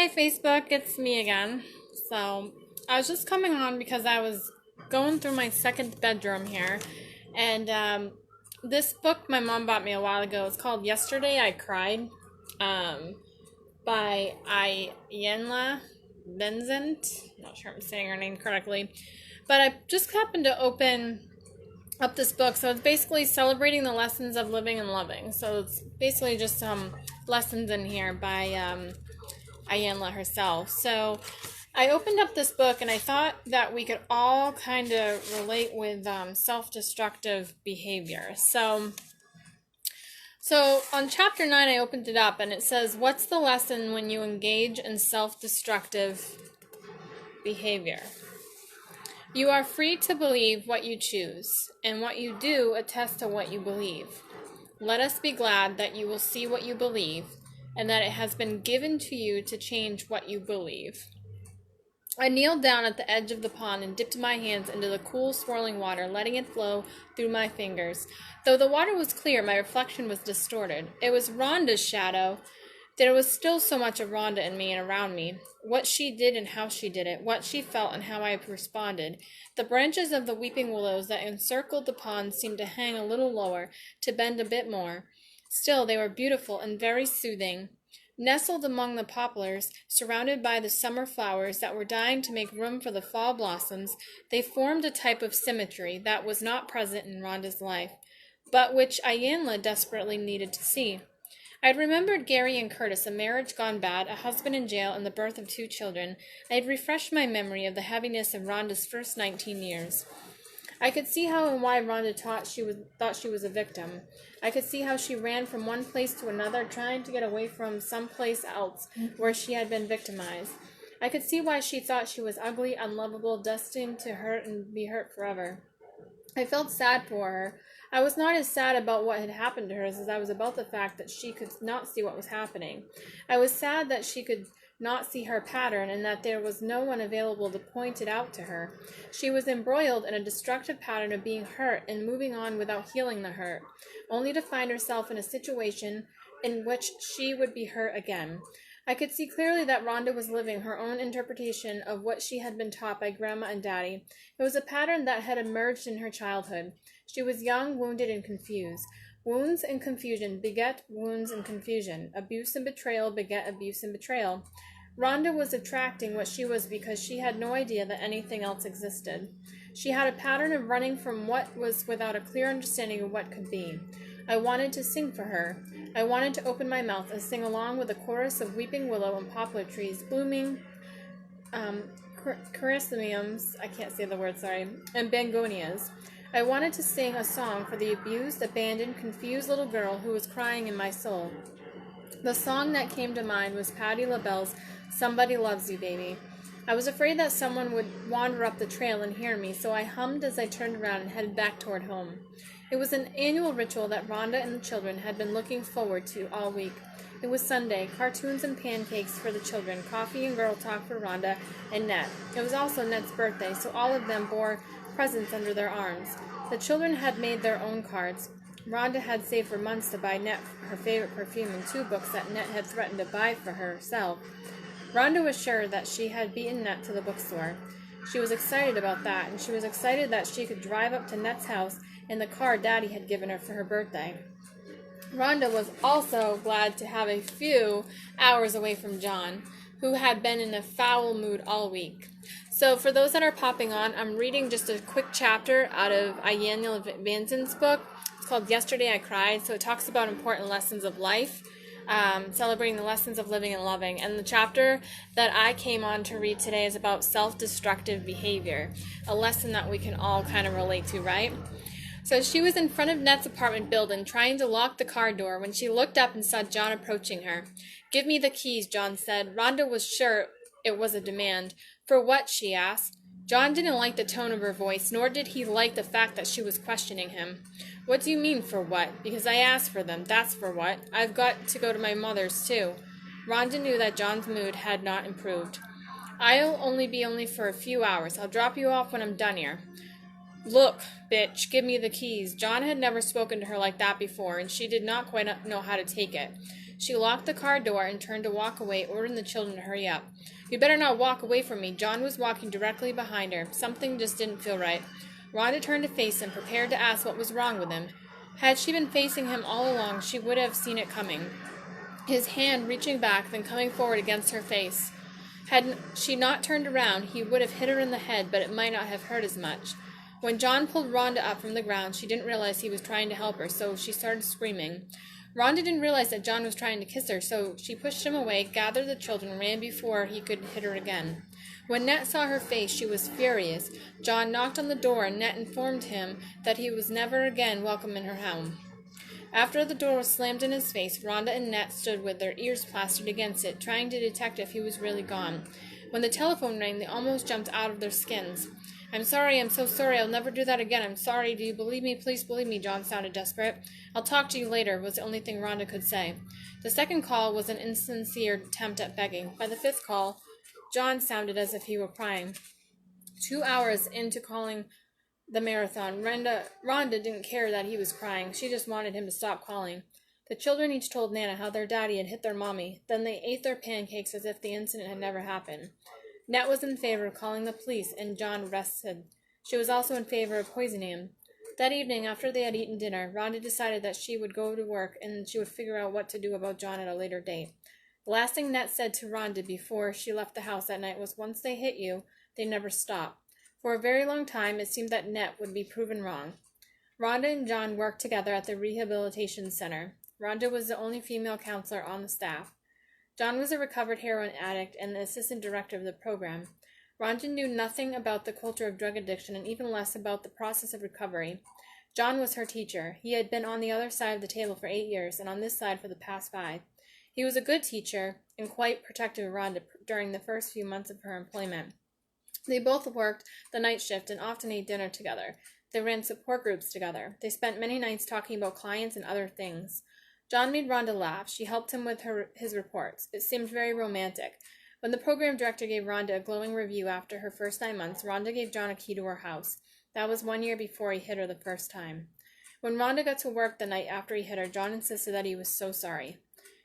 Hi, Facebook. It's me again. So, I was just coming on because I was going through my second bedroom here, and this book my mom bought me a while ago. It's called Yesterday I Cried, um, by Iyanla Vincent. Not sure I'm saying her name correctly, but I just happened to open up this book. So it's basically celebrating the lessons of living and loving. So it's basically just some lessons in here by Iyanla herself. So I opened up this book and I thought that we could all kind of relate with self-destructive behavior. So on chapter 9, I opened it up and it says, what's the lesson when you engage in self-destructive behavior? You are free to believe what you choose, and what you do attests to what you believe. Let us be glad that you will see what you believe, and that it has been given to you to change what you believe. I kneeled down at the edge of the pond and dipped my hands into the cool, swirling water, letting it flow through my fingers. Though the water was clear, my reflection was distorted. It was Rhonda's shadow. There was still so much of Rhonda in me and around me. What she did and how she did it, what she felt and how I responded. The branches of the weeping willows that encircled the pond seemed to hang a little lower, to bend a bit more. Still, they were beautiful and very soothing. Nestled among the poplars, surrounded by the summer flowers that were dying to make room for the fall blossoms, they formed a type of symmetry that was not present in Rhonda's life, but which Iyanla desperately needed to see. I had remembered Gary and Curtis, a marriage gone bad, a husband in jail, and the birth of 2 children. I had refreshed my memory of the heaviness of Rhonda's first 19 years. I could see how and why Rhonda thought she was a victim. I could see how she ran from one place to another, trying to get away from some place else where she had been victimized. I could see why she thought she was ugly, unlovable, destined to hurt and be hurt forever. I felt sad for her. I was not as sad about what had happened to her as I was about the fact that she could not see what was happening. I was sad that she could not see her pattern and that there was no one available to point it out to her. She was embroiled in a destructive pattern of being hurt and moving on without healing the hurt, only to find herself in a situation in which she would be hurt again. I could see clearly that Rhonda was living her own interpretation of what she had been taught by Grandma and Daddy. It was a pattern that had emerged in her childhood. She was young, wounded, and confused. Wounds and confusion beget wounds and confusion. Abuse and betrayal beget abuse and betrayal. Rhonda was attracting what she was because she had no idea that anything else existed. She had a pattern of running from what was without a clear understanding of what could be. I wanted to sing for her. I wanted to open my mouth and sing along with a chorus of weeping willow and poplar trees, blooming chrysanthemums, I can't say the word, sorry, and begonias. I wanted to sing a song for the abused, abandoned, confused little girl who was crying in my soul. The song that came to mind was Patti LaBelle's Somebody Loves You, Baby. I was afraid that someone would wander up the trail and hear me, so I hummed as I turned around and headed back toward home. It was an annual ritual that Rhonda and the children had been looking forward to all week. It was Sunday, cartoons and pancakes for the children, coffee and girl talk for Rhonda and Net. It was also Net's birthday, so all of them bore presents under their arms. The children had made their own cards. Rhonda had saved for months to buy Net her favorite perfume and 2 books that Net had threatened to buy for herself. Rhonda was sure that she had beaten Net to the bookstore. She was excited about that, and she was excited that she could drive up to Net's house in the car Daddy had given her for her birthday. Rhonda was also glad to have a few hours away from John, who had been in a foul mood all week. So for those that are popping on, I'm reading just a quick chapter out of Iyanla Vincent's book. It's called Yesterday I Cried. So it talks about important lessons of life, celebrating the lessons of living and loving. And the chapter that I came on to read today is about self-destructive behavior, a lesson that we can all kind of relate to, right? So she was in front of Net's apartment building, trying to lock the car door, when she looked up and saw John approaching her. "Give me the keys," John said. Rhonda was sure it was a demand. "For what?" she asked. John didn't like the tone of her voice, nor did he like the fact that she was questioning him. "What do you mean, for what?" "Because I asked for them, that's for what. I've got to go to my mother's, too." Rhonda knew that John's mood had not improved. "I'll only be for a few hours. I'll drop you off when I'm done here." "Look, bitch, give me the keys." John had never spoken to her like that before, and she did not quite know how to take it. She locked the car door and turned to walk away, ordering the children to hurry up. "You better not walk away from me." John was walking directly behind her. Something just didn't feel right. Rhonda turned to face him, prepared to ask what was wrong with him. Had she been facing him all along, she would have seen it coming. His hand reaching back, then coming forward against her face. Had she not turned around, he would have hit her in the head, but it might not have hurt as much. When John pulled Rhonda up from the ground, she didn't realize he was trying to help her, so she started screaming. Rhonda didn't realize that John was trying to kiss her, so she pushed him away, gathered the children, and ran before he could hit her again. When Nat saw her face, she was furious. John knocked on the door, and Nat informed him that he was never again welcome in her home. After the door was slammed in his face, Rhonda and Nat stood with their ears plastered against it, trying to detect if he was really gone. When the telephone rang, they almost jumped out of their skins. "I'm sorry, I'm so sorry, I'll never do that again, I'm sorry, do you believe me, please believe me," John sounded desperate. "I'll talk to you later," was the only thing Rhonda could say. The second call was an insincere attempt at begging. By the fifth call, John sounded as if he were crying. 2 hours into calling the marathon, Rhonda didn't care that he was crying. She just wanted him to stop calling. The children each told Nana how their daddy had hit their mommy. Then they ate their pancakes as if the incident had never happened. Nat was in favor of calling the police, and John rested. She was also in favor of poisoning him. That evening, after they had eaten dinner, Rhonda decided that she would go to work and she would figure out what to do about John at a later date. The last thing Nat said to Rhonda before she left the house that night was, "Once they hit you, they never stop." For a very long time, it seemed that Nat would be proven wrong. Rhonda and John worked together at the rehabilitation center. Rhonda was the only female counselor on the staff. John was a recovered heroin addict and the assistant director of the program. Rhonda knew nothing about the culture of drug addiction and even less about the process of recovery. John was her teacher. He had been on the other side of the table for 8 years and on this side for the past 5. He was a good teacher and quite protective of Rhonda during the first few months of her employment. They both worked the night shift and often ate dinner together. They ran support groups together. They spent many nights talking about clients and other things. John made Rhonda laugh. She helped him with his reports. It seemed very romantic. When the program director gave Rhonda a glowing review after her first 9 months, Rhonda gave John a key to her house. That was 1 year before he hit her the first time. When Rhonda got to work the night after he hit her, John insisted that he was so sorry.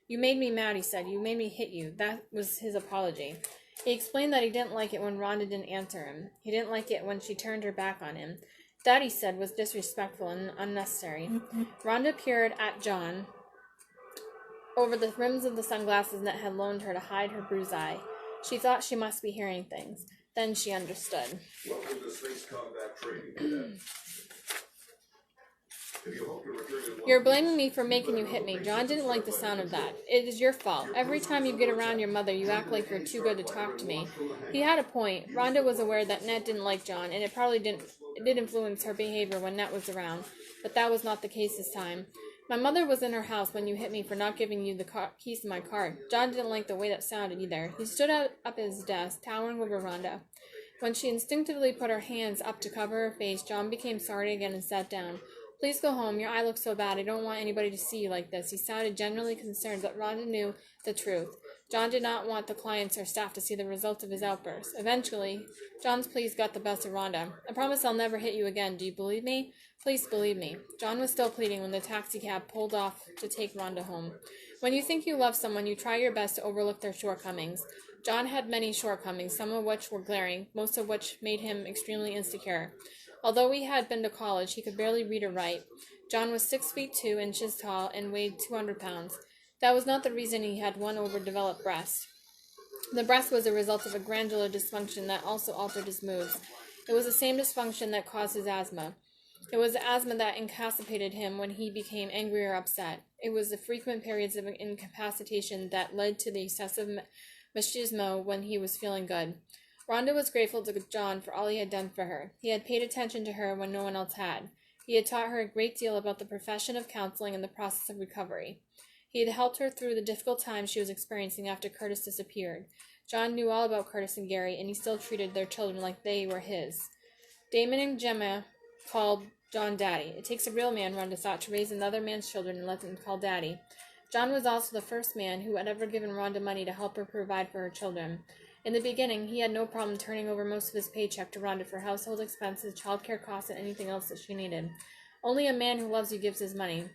"You made me mad," he said. "You made me hit you." That was his apology. He explained that he didn't like it when Rhonda didn't answer him. He didn't like it when she turned her back on him. That, he said, was disrespectful and unnecessary. Rhonda peered at John over the rims of the sunglasses Nat had loaned her to hide her bruised eye. She thought she must be hearing things. Then she understood. Welcome to Space Combat Training. "You're blaming me for making you hit me." John didn't like the sound of that. "It is your fault. Every time you get around your mother, you act like you're too good to talk to me." He had a point. Rhonda was aware that Nat didn't like John, and it probably did influence her behavior when Nat was around, but that was not the case this time. "My mother was in her house when you hit me for not giving you the keys to my car." John didn't like the way that sounded either. He stood up at his desk, towering over Rhonda. When she instinctively put her hands up to cover her face, John became sorry again and sat down. "Please go home. Your eye looks so bad. I don't want anybody to see you like this." He sounded genuinely concerned, but Rhonda knew the truth. John did not want the clients or staff to see the result of his outburst. Eventually, John's pleas got the best of Rhonda. "I promise I'll never hit you again. Do you believe me? Please believe me." John was still pleading when the taxicab pulled off to take Rhonda home. When you think you love someone, you try your best to overlook their shortcomings. John had many shortcomings, some of which were glaring, most of which made him extremely insecure. Although he had been to college, he could barely read or write. John was 6 feet 2 inches tall and weighed 200 pounds. That was not the reason he had one overdeveloped breast. The breast was a result of a glandular dysfunction that also altered his moods. It was the same dysfunction that caused his asthma. It was the asthma that incapacitated him when he became angry or upset. It was the frequent periods of incapacitation that led to the excessive machismo when he was feeling good. Rhonda was grateful to John for all he had done for her. He had paid attention to her when no one else had. He had taught her a great deal about the profession of counseling and the process of recovery. He had helped her through the difficult times she was experiencing after Curtis disappeared. John knew all about Curtis and Gary, and he still treated their children like they were his. Damon and Gemma called John Daddy. It takes a real man, Rhonda thought, to raise another man's children and let them call Daddy. John was also the first man who had ever given Rhonda money to help her provide for her children. In the beginning, he had no problem turning over most of his paycheck to Rhonda for household expenses, childcare costs, and anything else that she needed. Only a man who loves you gives his money.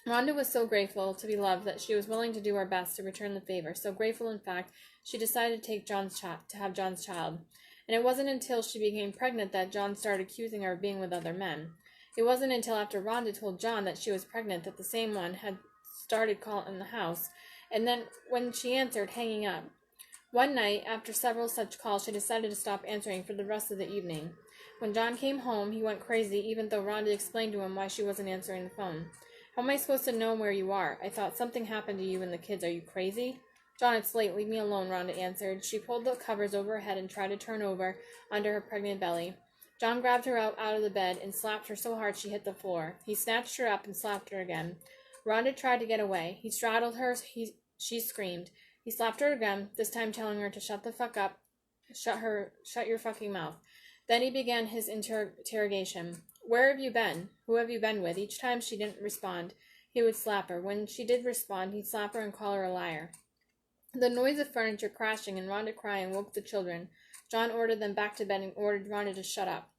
Rhonda was so grateful to be loved that she was willing to do her best to return the favor. So grateful, in fact, she decided to take to have John's child. And it wasn't until she became pregnant that John started accusing her of being with other men. It wasn't until after Rhonda told John that she was pregnant that the same one had started calling in the house, and then when she answered, hanging up. One night, after several such calls, she decided to stop answering for the rest of the evening. When John came home, he went crazy, even though Rhonda explained to him why she wasn't answering the phone. How am I supposed to know where you are? I thought something happened to you and the kids. Are you crazy? John, it's late. Leave me alone, Rhonda answered. She pulled the covers over her head and tried to turn over under her pregnant belly. John grabbed her out of the bed and slapped her so hard she hit the floor. He snatched her up and slapped her again. Rhonda tried to get away. He straddled her. She screamed. He slapped her again, this time telling her to shut the fuck up. Shut your fucking mouth. Then he began his interrogation. Where have you been? Who have you been with? Each time she didn't respond, he would slap her. When she did respond, he'd slap her and call her a liar. The noise of furniture crashing and Rhonda crying woke the children. John ordered them back to bed and ordered Rhonda to shut up.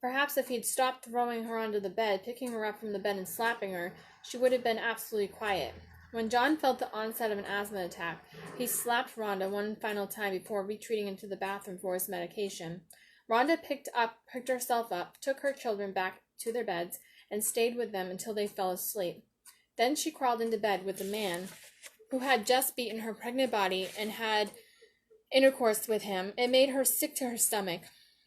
Perhaps if he'd stopped throwing her onto the bed, picking her up from the bed and slapping her, she would have been absolutely quiet. When John felt the onset of an asthma attack, he slapped Rhonda one final time before retreating into the bathroom for his medication. Rhonda picked herself up, took her children back to their beds, and stayed with them until they fell asleep. Then she crawled into bed with the man who had just beaten her pregnant body and had intercourse with him. It made her sick to her stomach.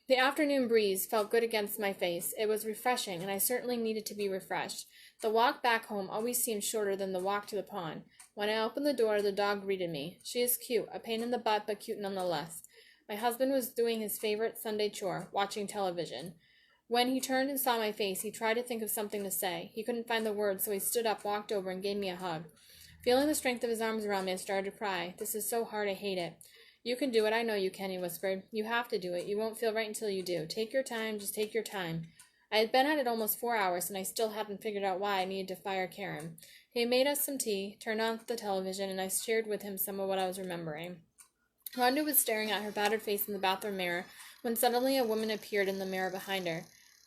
The afternoon breeze felt good against my face. It was refreshing, and I certainly needed to be refreshed. The walk back home always seemed shorter than the walk to the pond. When I opened the door, the dog greeted me. She is cute, a pain in the butt, but cute nonetheless. My husband was doing his favorite Sunday chore, watching television. When he turned and saw my face, he tried to think of something to say. He couldn't find the words, so he stood up, walked over, and gave me a hug. Feeling the strength of his arms around me, I started to cry. This is so hard, I hate it. You can do it, I know you can, he whispered. You have to do it. You won't feel right until you do. Take your time, just take your time. I had been at it almost 4 hours, and I still hadn't figured out why I needed to fire Karen. He made us some tea, turned on the television, and I shared with him some of what I was remembering. Rhonda was staring at her battered face in the bathroom mirror when suddenly a woman appeared in the mirror behind her.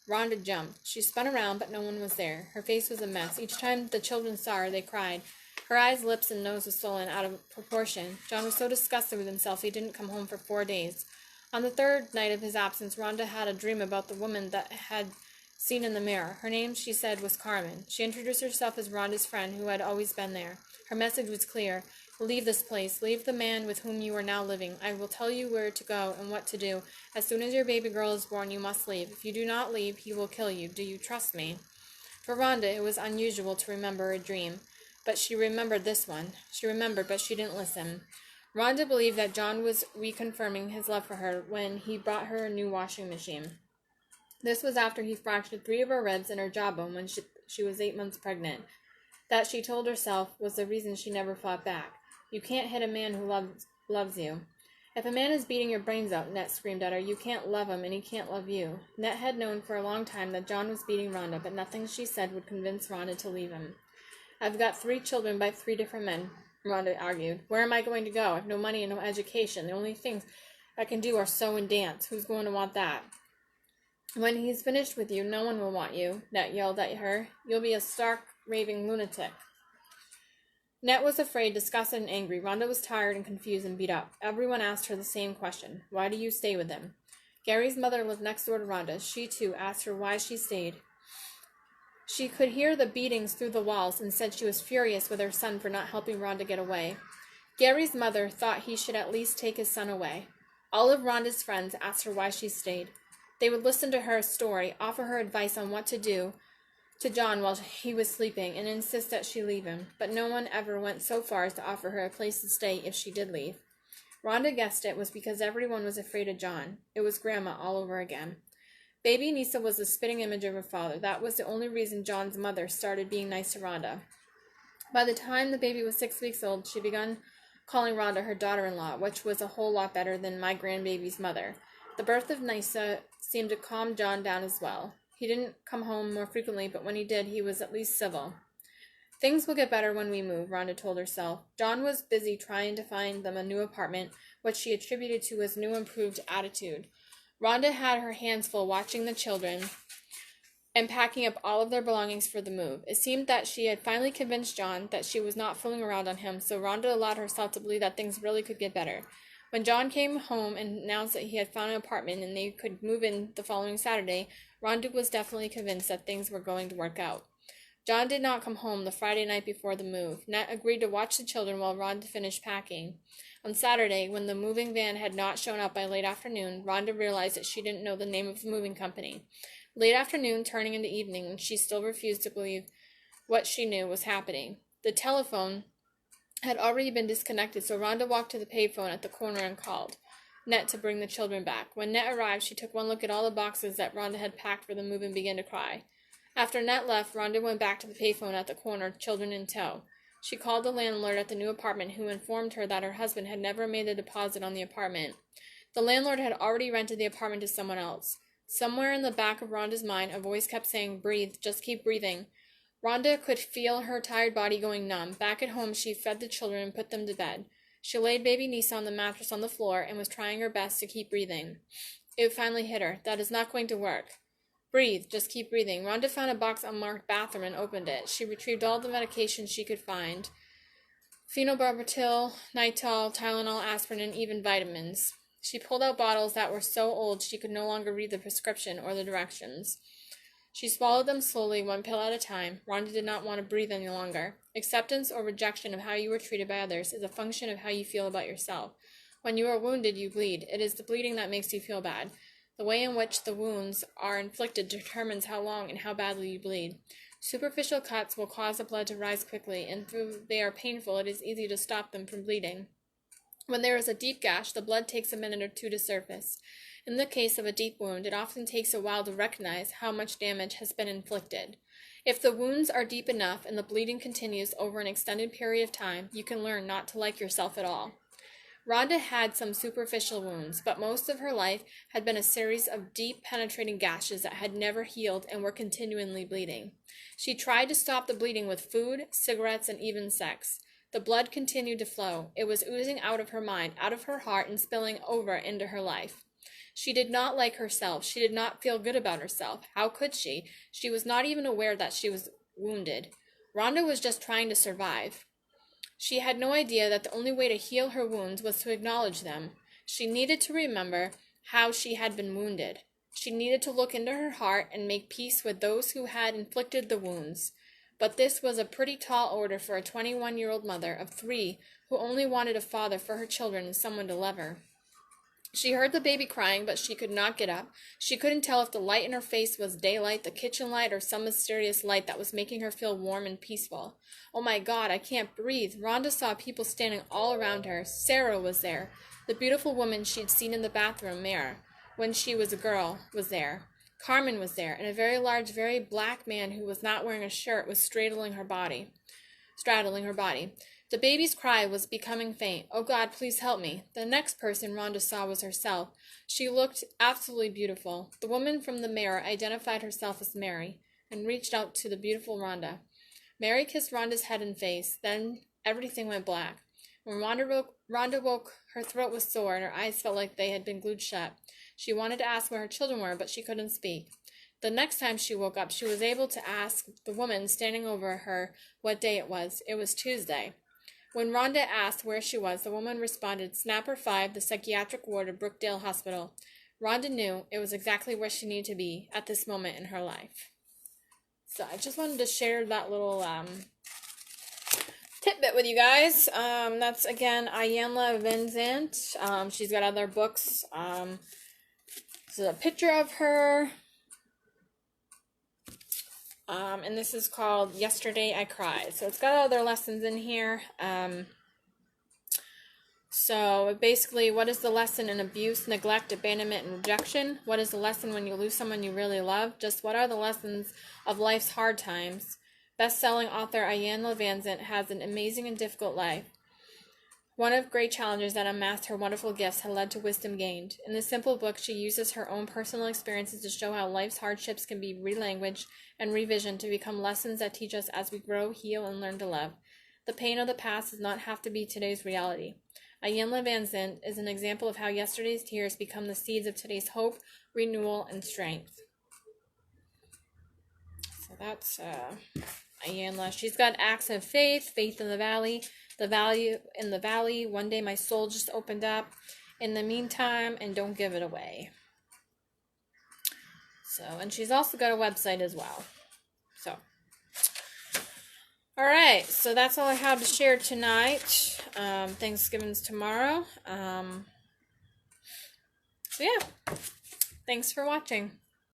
Rhonda jumped. She spun around, but no one was there. Her face was a mess. Each time the children saw her, they cried. Her eyes, lips, and nose were swollen out of proportion. John was so disgusted with himself he didn't come home for 4 days. On the third night of his absence, Rhonda had a dream about the woman that had seen in the mirror. Her name, she said, was Carmen. She introduced herself as Rhonda's friend who had always been there. Her message was clear. Leave this place. Leave the man with whom you are now living. I will tell you where to go and what to do. As soon as your baby girl is born, you must leave. If you do not leave, he will kill you. Do you trust me? For Rhonda, it was unusual to remember a dream. But she remembered this one. She remembered, but she didn't listen. Rhonda believed that John was reconfirming his love for her when he brought her a new washing machine. This was after he fractured 3 of her ribs and her jawbone when she was 8 months pregnant. That, she told herself, was the reason she never fought back. You can't hit a man who loves you. If a man is beating your brains out, Net screamed at her, you can't love him and he can't love you. Net had known for a long time that John was beating Rhonda, but nothing she said would convince Rhonda to leave him. I've got 3 children by 3 different men, Rhonda argued. Where am I going to go? I have no money and no education. The only things I can do are sew and dance. Who's going to want that? When he's finished with you, no one will want you, Net yelled at her. You'll be a stark, raving lunatic. Net was afraid, disgusted, and angry. Rhonda was tired and confused and beat up. Everyone asked her the same question. Why do you stay with him? Gary's mother lived next door to Rhonda. She, too, asked her why she stayed. She could hear the beatings through the walls and said she was furious with her son for not helping Rhonda get away. Gary's mother thought he should at least take his son away. All of Rhonda's friends asked her why she stayed. They would listen to her story, offer her advice on what to do to John while he was sleeping, and insist that she leave him, but no one ever went so far as to offer her a place to stay if she did leave. Rhonda guessed it was because everyone was afraid of John. It was Grandma all over again. Baby Nisa was the spitting image of her father. That was the only reason John's mother started being nice to Rhonda. By the time the baby was 6 weeks old, she began calling Rhonda her daughter-in-law, which was a whole lot better than my grandbaby's mother. The birth of Nisa seemed to calm John down as well. He didn't come home more frequently, but when he did, he was at least civil. Things will get better when we move, Rhonda told herself. John was busy trying to find them a new apartment, which she attributed to his new improved attitude. Rhonda had her hands full watching the children and packing up all of their belongings for the move. It seemed that she had finally convinced John that she was not fooling around on him, so Rhonda allowed herself to believe that things really could get better. When John came home and announced that he had found an apartment and they could move in the following Saturday, Rhonda was definitely convinced that things were going to work out. John did not come home the Friday night before the move. Nat agreed to watch the children while Rhonda finished packing. On Saturday, when the moving van had not shown up by late afternoon, Rhonda realized that she didn't know the name of the moving company. Late afternoon, turning into evening, she still refused to believe what she knew was happening. The telephone had already been disconnected, so Rhonda walked to the payphone at the corner and called Net to bring the children back. When Net arrived, she took one look at all the boxes that Rhonda had packed for the move and began to cry. After Net left, Rhonda went back to the payphone at the corner, children in tow. She called the landlord at the new apartment, who informed her that her husband had never made a deposit on the apartment. The landlord had already rented the apartment to someone else. Somewhere in the back of Rhonda's mind, a voice kept saying, "Breathe, just keep breathing." Rhonda could feel her tired body going numb. Back at home, she fed the children and put them to bed. She laid baby Nisa on the mattress on the floor and was trying her best to keep breathing. It finally hit her. That is not going to work. Breathe, just keep breathing. Rhonda found a box unmarked bathroom and opened it. She retrieved all the medications she could find. Phenobarbital, Nitol, Tylenol, aspirin, and even vitamins. She pulled out bottles that were so old she could no longer read the prescription or the directions. She swallowed them slowly, one pill at a time. Rhonda did not want to breathe any longer. Acceptance or rejection of how you were treated by others is a function of how you feel about yourself. When you are wounded, you bleed. It is the bleeding that makes you feel bad. The way in which the wounds are inflicted determines how long and how badly you bleed. Superficial cuts will cause the blood to rise quickly, and though they are painful, it is easy to stop them from bleeding. When there is a deep gash, the blood takes a minute or two to surface. In the case of a deep wound, it often takes a while to recognize how much damage has been inflicted. If the wounds are deep enough and the bleeding continues over an extended period of time, you can learn not to like yourself at all. Rhonda had some superficial wounds, but most of her life had been a series of deep, penetrating gashes that had never healed and were continually bleeding. She tried to stop the bleeding with food, cigarettes, and even sex. The blood continued to flow. It was oozing out of her mind, out of her heart, and spilling over into her life. She did not like herself. She did not feel good about herself. How could she? She was not even aware that she was wounded. Rhonda was just trying to survive. She had no idea that the only way to heal her wounds was to acknowledge them. She needed to remember how she had been wounded. She needed to look into her heart and make peace with those who had inflicted the wounds. But this was a pretty tall order for a 21-year-old mother of 3 who only wanted a father for her children and someone to love her. She heard the baby crying, but she could not get up. She couldn't tell if the light in her face was daylight, the kitchen light, or some mysterious light that was making her feel warm and peaceful. Oh my God, I can't breathe. Rhonda saw people standing all around her. Sarah was there. The beautiful woman she'd seen in the bathroom mirror when she was a girl was there. Carmen was there, and a very large, very black man who was not wearing a shirt was straddling her body. The baby's cry was becoming faint. Oh God, please help me. The next person Rhonda saw was herself. She looked absolutely beautiful. The woman from the mirror identified herself as Mary and reached out to the beautiful Rhonda. Mary kissed Rhonda's head and face. Then everything went black. When Rhonda woke, her throat was sore and her eyes felt like they had been glued shut. She wanted to ask where her children were, but she couldn't speak. The next time she woke up, she was able to ask the woman standing over her what day it was. It was Tuesday. When Rhonda asked where she was, the woman responded, Snapper 5, the psychiatric ward of Brookdale Hospital. Rhonda knew it was exactly where she needed to be at this moment in her life. So I just wanted to share that little tidbit with you guys. That's, again, Iyanla Vanzant. She's got other books. This is a picture of her. And this is called Yesterday I Cried. So it's got other lessons in here. So basically, what is the lesson in abuse, neglect, abandonment, and rejection? What is the lesson when you lose someone you really love? Just what are the lessons of life's hard times? Best-selling author Iyanla Vanzant has an amazing and difficult life. One of great challenges that unmasked her wonderful gifts had led to wisdom gained. In this simple book, she uses her own personal experiences to show how life's hardships can be relanguaged and revisioned to become lessons that teach us as we grow, heal, and learn to love. The pain of the past does not have to be today's reality. Iyanla Vanzant is an example of how yesterday's tears become the seeds of today's hope, renewal, and strength. that's Ayanla. She's got acts of faith, faith in the valley, the value in the valley. One day my soul just opened up. In the meantime, and don't give it away. So, and she's also got a website as well. So, all right. So that's all I have to share tonight. Thanksgiving's tomorrow. So yeah. Thanks for watching.